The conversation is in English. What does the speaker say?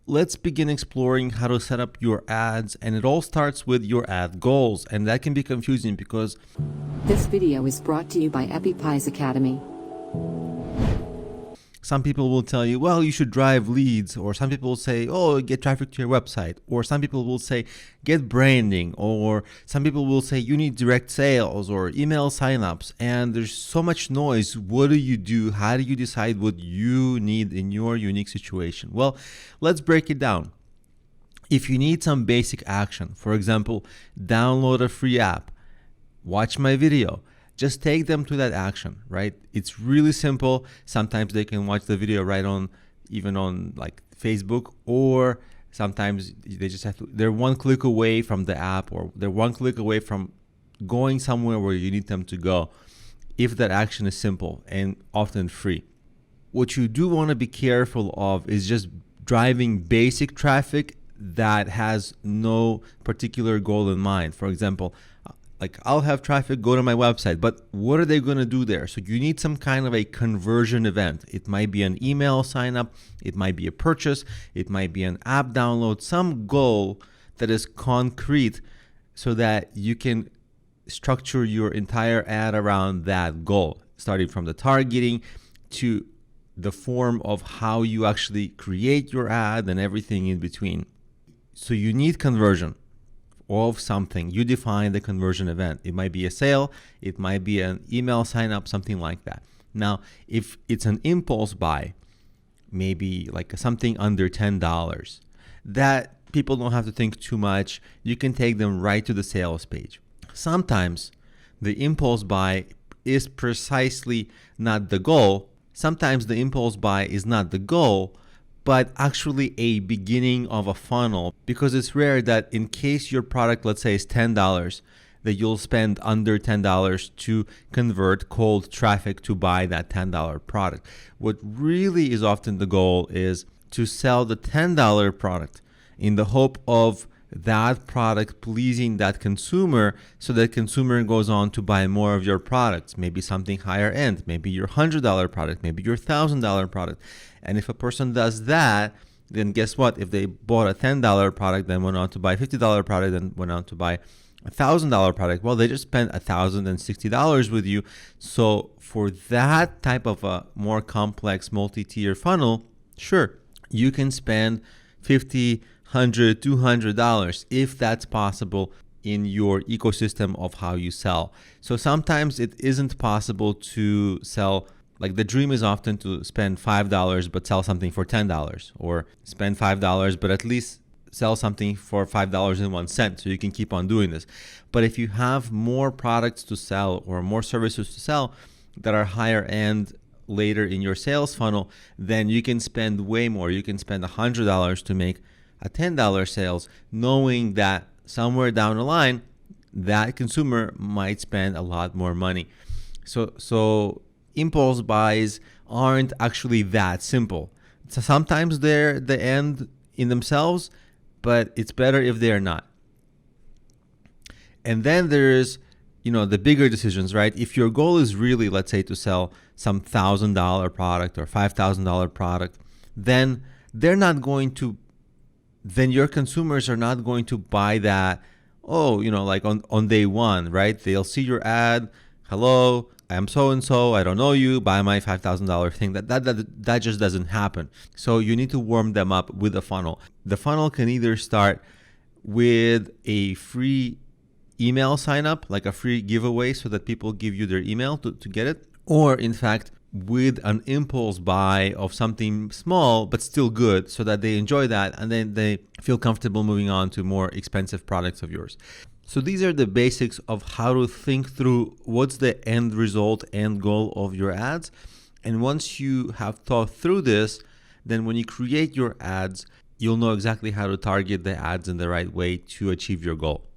let's begin exploring how to set up your ads, and it all starts with your ad goals, and that can be confusing because This video is brought to you by EpiPies Academy. some people will tell you, well, you should drive leads, or some people will say, oh, get traffic to your website, or some people will say, get branding, or some people will say, you need direct sales or email signups, and there's so much noise. What do you do? How do you decide what you need in your unique situation? Well, let's break it down. If you need some basic action, for example, download a free app, watch my video, just take them to that action, right? It's really simple. Sometimes they can watch the video right on, even on like Facebook, or sometimes they just have to, they're one click away from the app, or they're one click away from going somewhere where you need them to go, if that action is simple and often free. What you do want to be careful of is just driving basic traffic that has no particular goal in mind. For example, like I'll have traffic go to my website, but what are they going to do there? So you need some kind of a conversion event. It might be an email sign up, it might be a purchase, it might be an app download, some goal that is concrete so that you can structure your entire ad around that goal, starting from the targeting to the form of how you actually create your ad and everything in between. So you need conversion of something. You define the conversion event. It might be a sale, it might be an email sign up, something like that. Now, if it's an impulse buy, maybe like something under $10, that people don't have to think too much. You can take them right to the sales page. Sometimes the impulse buy is precisely not the goal. Sometimes the impulse buy is not the goal, but actually a beginning of a funnel, because it's rare that in case your product, let's say, is $10, that you'll spend under $10 to convert cold traffic to buy that $10 product. What really is often the goal is to sell the $10 product in the hope of that product pleasing that consumer, so that consumer goes on to buy more of your products, maybe something higher end, maybe your $100 product, maybe your $1,000 product. And if a person does that, then guess what? If they bought a $10 product, then went on to buy a $50 product, then went on to buy a $1,000 product, well, they just spent $1,060 with you. So for that type of a more complex multi-tier funnel, sure, you can spend $50, $100, $200 if that's possible in your ecosystem of how you sell. So sometimes it isn't possible to sell, like the dream is often to spend $5 but sell something for $10, or spend $5 but at least sell something for $5.01, so you can keep on doing this. But if you have more products to sell or more services to sell that are higher end later in your sales funnel, then you can spend way more. You can spend $100 to make a $10 sales, knowing that somewhere down the line that consumer might spend a lot more money. So impulse buys aren't actually that simple. So sometimes they're the end in themselves, but it's better if they're not. And then there's, the bigger decisions, right? If your goal is really, let's say, to sell some $1,000 product or $5,000 product, then your consumers are not going to buy that, like on day one, right? They'll see your ad, hello, I'm so-and-so, I don't know you, buy my $5,000 thing. That just doesn't happen. So you need to warm them up with a funnel. The funnel can either start with a free email sign up, like a free giveaway so that people give you their email to get it, or in fact, with an impulse buy of something small but still good, so that they enjoy that and then they feel comfortable moving on to more expensive products of yours. So these are the basics of how to think through what's the end result, end goal of your ads. And once you have thought through this, then when you create your ads, you'll know exactly how to target the ads in the right way to achieve your goal.